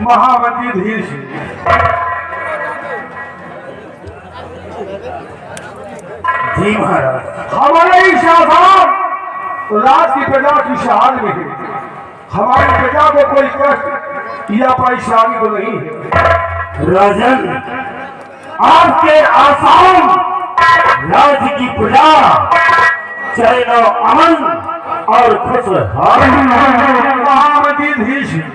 महामंत्री धीर सिंह। जी महाराज। हमारे ही शासन राज की प्रजा की शान में है। हमारी प्रजा को कोई कष्ट या परेशानी तो नहीं है। राजन, आपके आसाम राज्य की प्रजा चैन अमन और खुशहाल। महामंत्री धीर सिंह।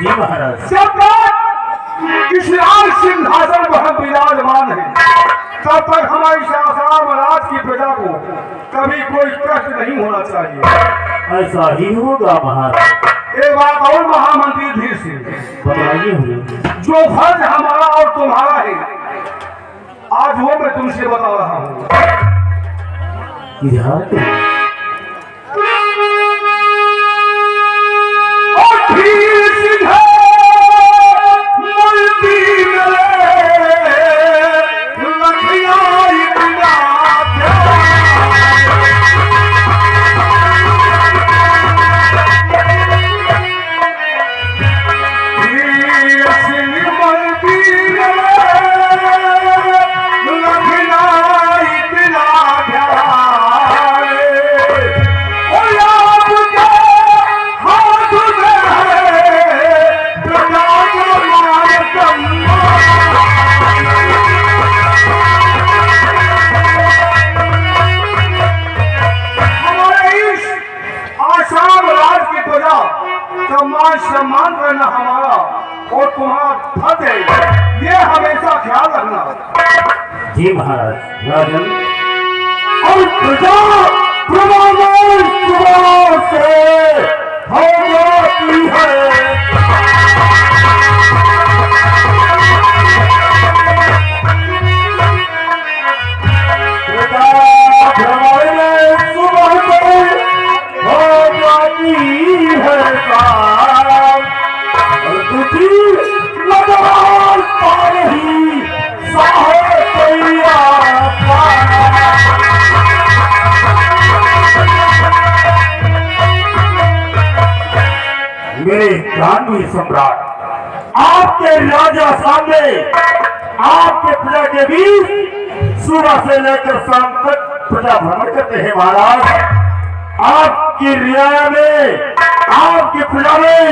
जी महाराज। जब तक इस लाल सिंहासन पर हम विराजमान है तब तक हमारी शासन राज की प्रजा को कभी कोई कष्ट नहीं होना चाहिए। ऐसा ही होगा महाराज। एक बात और महामंत्री धीर सिंह, बताइए मुझे। जो फर्ज हमारा और तुम्हारा है आज वो मैं तुमसे बता रहा हूँ। सम्मान करना हमारा और तुम्हारा फर्ज है, ये हमेशा ख्याल रखना। जी महाराज। राजन, और प्रजा से हो जाती है। मेरे गांधी सम्राट, आपके राजा सामने आपके प्रजा के बीच सुबह से लेकर शाम तक प्रजा भ्रमण करते हैं महाराज। आपकी रियाया में, आपकी प्रजा में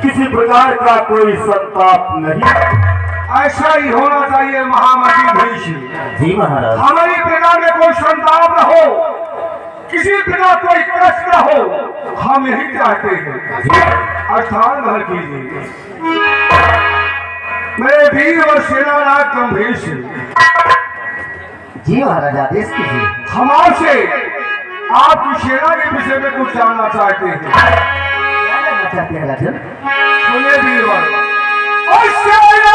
किसी प्रकार का कोई संताप नहीं। ऐसा ही होना चाहिए महामंत्री धीर सिंह। जी महाराज। हमारी प्रजा में कोई संताप न हो, किसी प्रकार कोई कष्ट न हो, हम यही चाहते हैं। स्थान ग्रहण कीजिए। मेरे वीर और सेनानायक गंभीर सिंह। जी महाराज, आदेश कीजिए। हम आपसे आपकी सेना के विषय में कुछ जानना चाहते हैं। क्या जानना चाहते हैं राजन? सुनिए वीरवर। और सेना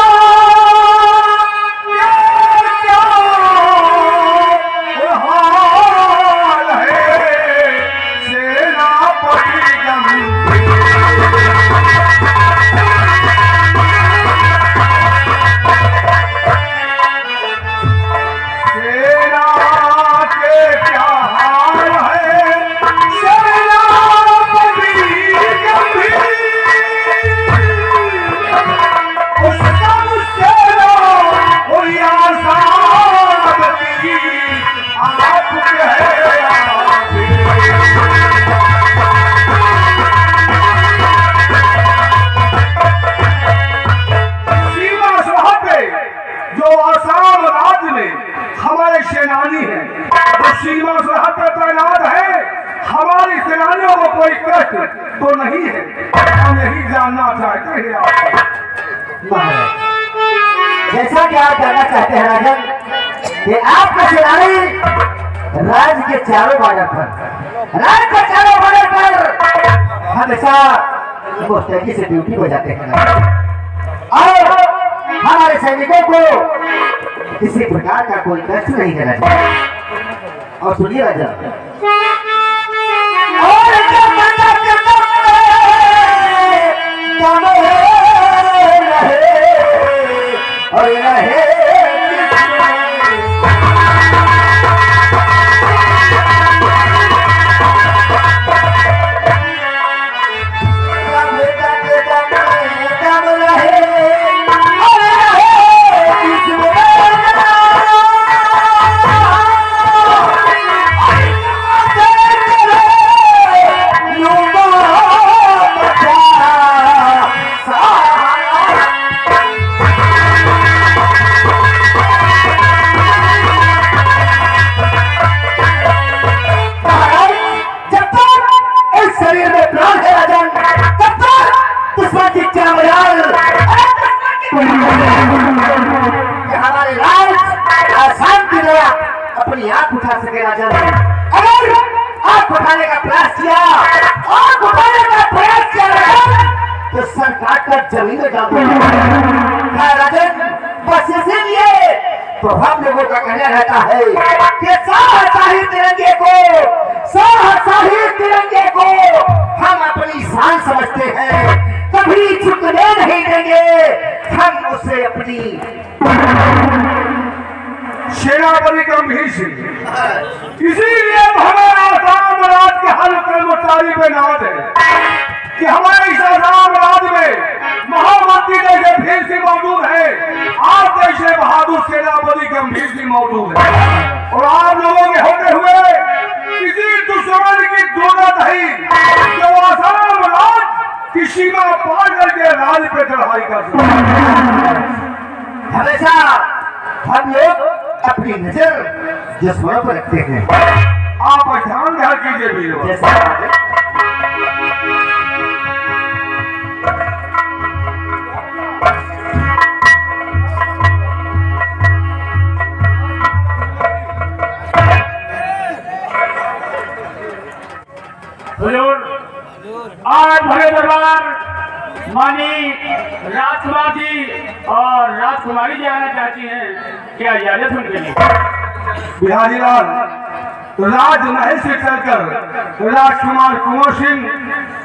सेनानी है, वो सीमा सरहद पर तैनात है। हमारी सेनानियों को कोई कष्ट तो नहीं है, हम यही जानना चाहते हैं आपसे। महाराज, जैसा कि आप जानना चाहते हैं राजन कि आपका सेनानी राज्य के चारों बॉर्डर पर हमेशा मुस्तैदी से ड्यूटी हो जाते हैं और हमारे सैनिकों को किसी प्रकार का कोई कष्ट नहीं देना चाहिए। और सुनिए राजा, और रहे कम रहे सके राजन। अगर आप उठाने का प्रयास किया, आप उठाने का प्रयास किया राजन, तो सरकार का जमीन में डाल दूंगा राजन। बस इसीलिए तो हम लोगों का कहना रहता है कि शाही तिरंगे को हम अपनी शान समझते हैं, कभी झुकने नहीं देंगे हम उसे अपनी। सेनापति गंभीर सिंह, इसीलिए हमारा राम राज के हर कर्मचारी पे नाज है कि हमारे इस राम राज में महामंत्री जैसे भीर सिंह मौजूद है, आप जैसे बहादुर सेनापति गंभीर सिंह मौजूद है, और आप लोगों के होते हुए किसी दुश्मन की जरूरत नहीं जो आसाम राज की सीमा पार करके राज पे चढ़ाई कर सकता। हमेशा हम लोग अपनी नजर दुश्मनों पर रखते हैं। आप ध्यान ध्यान कीजिए वीरों। जैसा आज भरे दरबार मानी राजकुमार जी और राजकुमारी जी आना चाहती हैं, क्या इजाजत उनके लिए? बिहारी लाल राजमहल से चलकर राजकुमार कुंवर सिंह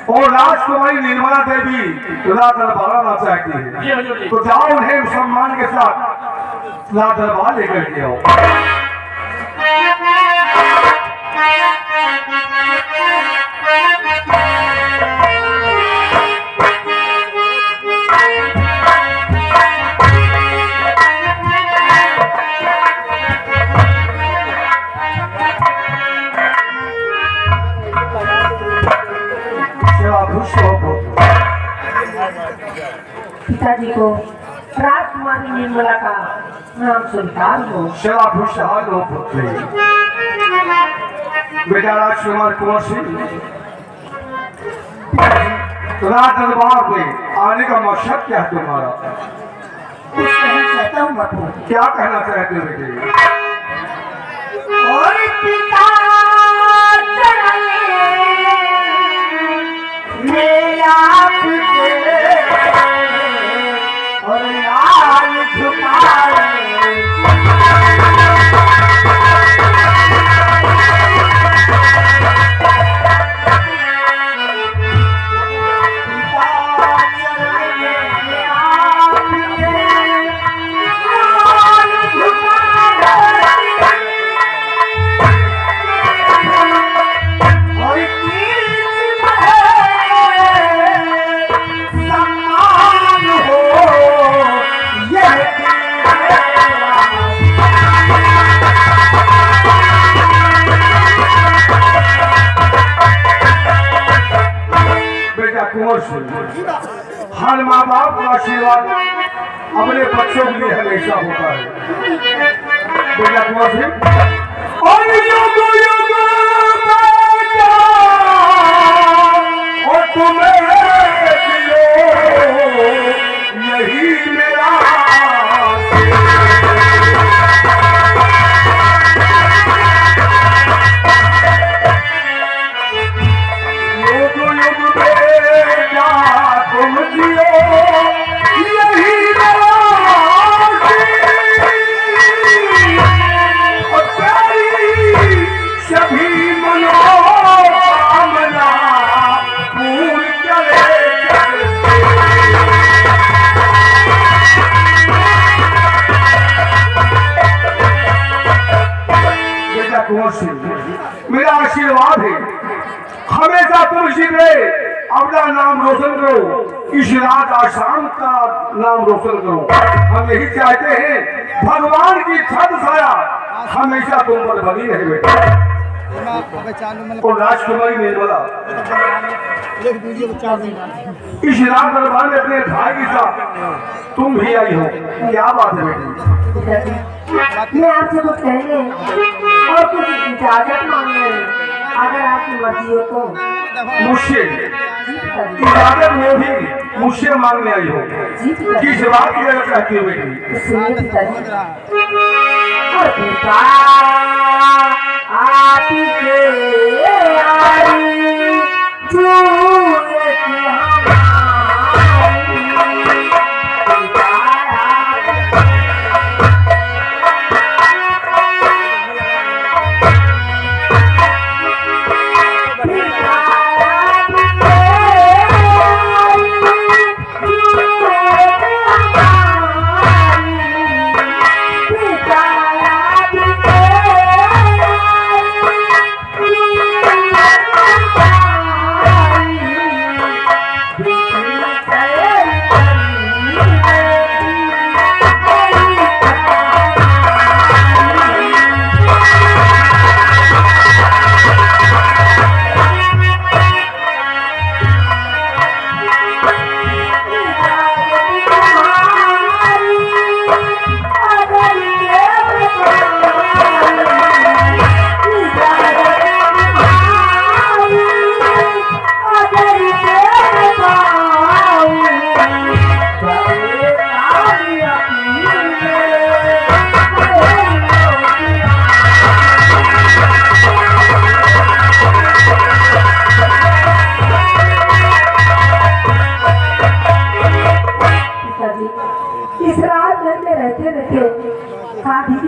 और राजकुमारी निर्मला देवी राज दरबार आना चाहती है, जी हजूर जी। तो जाओ उन्हें सम्मान के साथ राज दरबार लेकर के आओ। पिताजी को राजकुमारी निर्मला का नाम स्वीकार हो। सेवा खुशहाल हो पुत्री। बेटा राजकुमार कुंवर सिंह, राज दरबार में आने का मकसद क्या है तुम्हारा? कुछ कहना चाहता हूँ बापू। क्या कहना चाहते हो बेटे? और पिता मैं आपके और लाल झुकाए हर माँ बाप का आशीर्वाद अपने बच्चों के लिए हमेशा होता है। बेटा कुंवर सिंह, और युग युग बेटा, और तुम्हें दियो यही मेरा मेरा आशीर्वाद है, हमेशा तुम इसी पे अपना नाम रोशन करो, इस राज आसाम का नाम रोशन करो। हम यही चाहते हैं भगवान की छत छाया हमेशा तुम पर बनी रहे बेटा। और राजकुमारी निर्मला, इस राज दरबार में अपने भाई के साथ तुम भी आई हो, क्या बात है बेटी? मैं आपसे कुछ कहने और कुछ इजाजत मांगने, अगर आपकी मर्जी हो तो। मुझसे इजाजत में भी मुझसे मांगने आई हो, जी पिताजी। किस बात की वजह कहती हो बेटी? तो सुनिए पिताजी। और पिता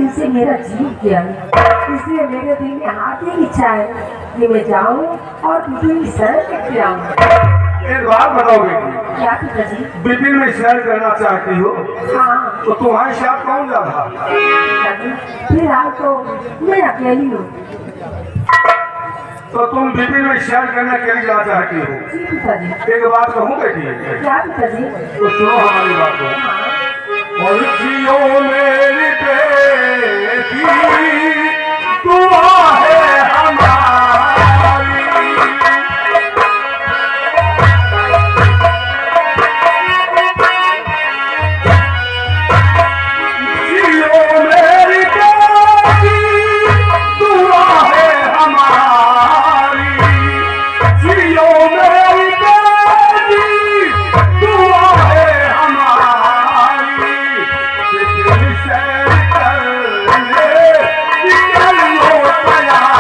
से मेरा जीव गया, इसलिए मेरे दिल में हाथ की इच्छा है कि मैं जाऊं और बिपिन की सैर करके आऊं। एक बात बताओ बेटी, क्या पिताजी? बिपिन में सैर करना चाहती हो हाँ तो तुम्हारे साथ कौन जा रहा? पिताजी, फिलहाल तो मैं अकेली हूँ। तो तुम बिपिन में सैर करने के लिए जा चाहती हो? जी पिताजी। एक बात कहूँ बेटी, क्या पिताजी? तो सुनो हमारी बात को। और जियो मेरी बेटी दुआ है हमारी, जियो मेरी बेटी दुआ है हमारी, जियो मेरी बेटी दुआ है हमारी, बिपिन सैर करने निकलो तैयारी।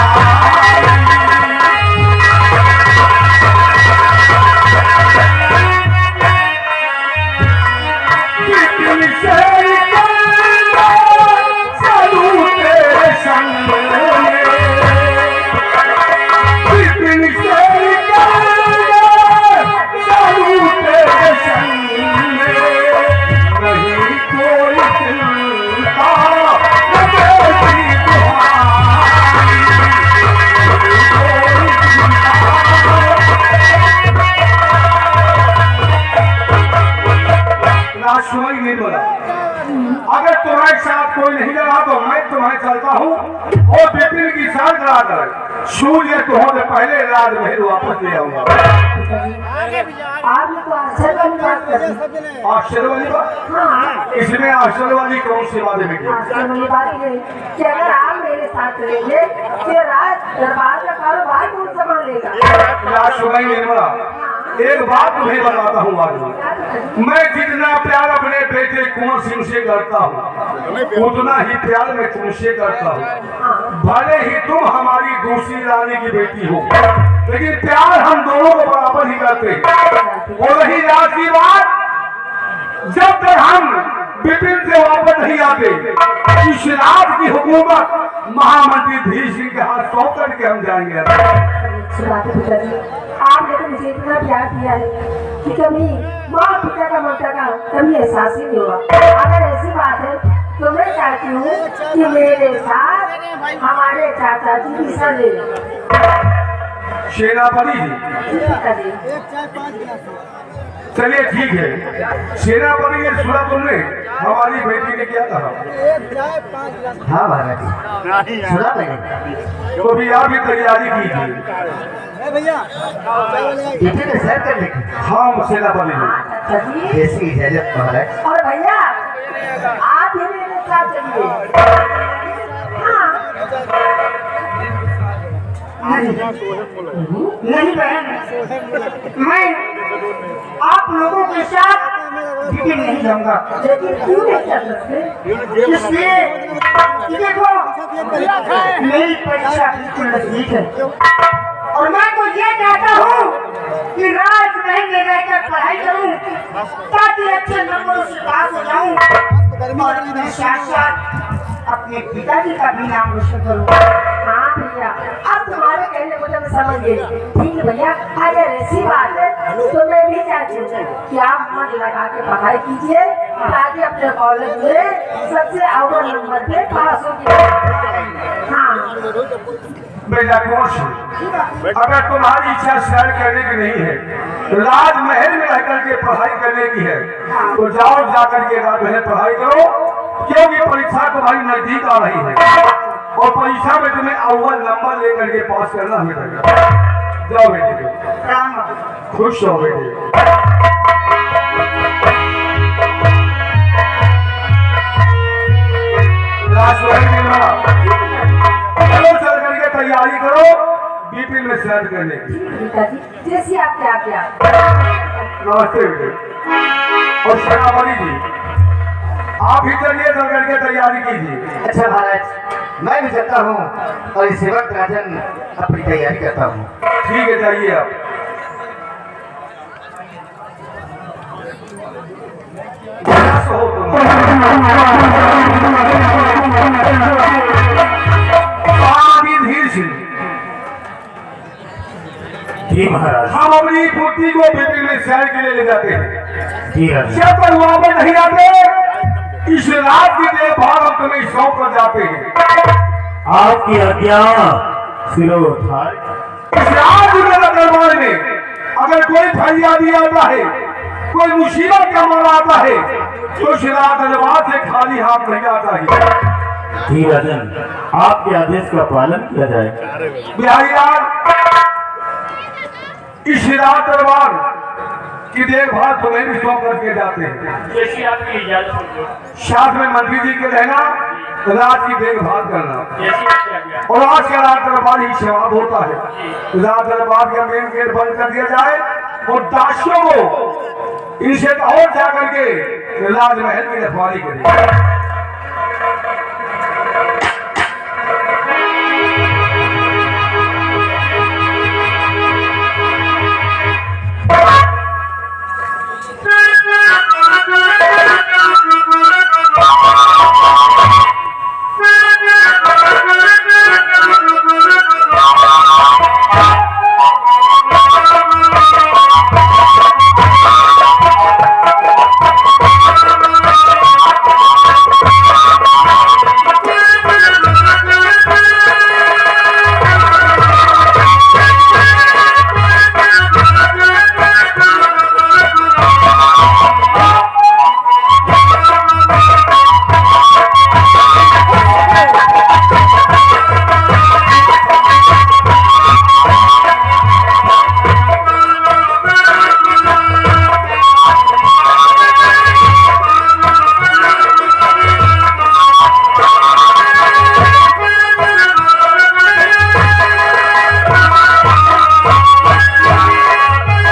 बिपिन सैर करने चलूं तेरे संग में, बिपिन सैर करने चलूं तेरे संग में, नहीं कोई चिंता न बेटी तुम्हारी, नहीं कोई चिंता। राजकुमारी निर्मला, अगर तुम्हारे साथ कोई नहीं लगा तो मैं तुम्हें चलता हूँ और बिपिन की सैर करा कर सूर्य को होने पहले राजमहल वापस ले आऊंगा। आपने तो आश्चर्य वाली बात कर दी। आश्चर्य वाली बात? हाँ, इसमें आश्चर्य वाली कौन सी बात है बेटी? आश्चर्य वाली बात ये कि अगर आप मेरे साथ चलेंगे तो राज दरबार का कारोबार कौन संभालेगा? राजकुमारी निर्मला, एक बात तुम्हें बताता हूँ आज, मैं जितना प्यार अपने बेटे कुंवर सिंह से करता हूँ उतना ही प्यार मैं तुमसे करता हूँ। भले ही तुम हमारी दूसरी रानी की बेटी हो, लेकिन प्यार हम दोनों को बराबर ही करते हैं। और रही रात की बात, जब तक हम बिपिन से वापस नहीं आते इस राज की हुकूमत महामंत्री धीर सिंह के हाथ सौंप करके हम जाएंगे। पिताजी, आपने तो मुझे इतना प्यार दिया है कि कभी माँ पिता का ममता का कभी एहसास ही नहीं हुआ। अगर ऐसी बात है तो मैं चाहती हूँ कि मेरे साथ हमारे चाचा जी भी सर ले लें। सेनापति जी, जी पिताजी। चलिए ठीक है। सेनापति ने सुना तुमने हमारी बेटी ने क्या कहा? हाँ महाराज, सुना मैंने। तो भी आप भी तैयारी कीजिए। बेटे ने सैर करने की। हाँ सेनापति ने। हाँ चाचा जी। जैसी इजाजत महाराज। और भैया आप भी मेरे साथ चलिए। हाँ। नहीं बहन, मैं आप लोगों के साथ बिपिन नहीं जाऊंगा। लेकिन क्यों नहीं चल सकते? इसलिए कि देखो मेरी परीक्षा बिल्कुल नजदीक है और मैं तो ये चाहता हूँ कि रात महल में रहकर पढ़ाई करूँ ताकि अच्छे नंबरों से पास हो जाऊँ और अपने साथ साथ अपने पिताजी का भी नाम रोशन करूँ। हाँ भैया, अब तुम्हारे कहने को तो मैं समझ गई। ठीक है भैया, अगर ऐसी बात है तो मैं भी चाहती हूँ कि आप मन लगा के पढ़ाई कीजिए ताकि अपने कॉलेज में सबसे अव्वल नंबर पे पास हो जाए। हाँ बेटा कोश, अगर तुम्हारी इच्छा सैर करने की नहीं है, राजमहल में रह करके पढ़ाई करने की है, तो जाओ जाकर के राजमहल पढ़ाई करो, क्योंकि परीक्षा तुम्हारी नजदीक आ रही है और परीक्षा में तुम्हें अव्वल नंबर लेकर के पास करना हमें लगेगा। जाओ बेटे, खुश हो बेटे। राजमहल में चलो चल करके तैयारी करो बीपी में सैर करने की। पिताजी जैसी आपकी आज्ञा। नमस्ते बेटे। और सेनापति जी, आप भी चलिए चल करके तैयारी कीजिए। अच्छा महाराज, मैं भी चलता हूँ और इस वक्त राजन अपनी तैयारी करता हूँ। ठीक है, जाइए आप। हो तुम धीर सिंह, जी महाराज। हम अपनी पुत्री को बेटी में सैर के लिए ले जाते हैं। जी राजा। जब तक वहां पर नहीं आते, इस रात की देखभाल हम तुम्हें सौंप कर जाते हैं। आपकी आज्ञा सिरोधार। इस रात के दरबार में अगर कोई फरियादी आता है, कोई मुसीबत का मामला आता है, तो इस रात दरबार से खाली हाथ नहीं आता है। जी राजन, आपके आदेश का पालन किया जाए। बिहारी लाल, इस रात दरबार की देखभाल तुम्हें भी सौंप करके जाते हैं। जैसी आपकी इजाजत हो, साथ में मंत्री जी के रहना, रात की देखभाल करना। जैसी आपकी आज्ञा। और आज का रात दरबार ही सेवाब होता है। रात दरबार का मेन गेट बंद कर दिया जाए और दासियों को इनसे और जा करके राजमहल की रखवाली करें।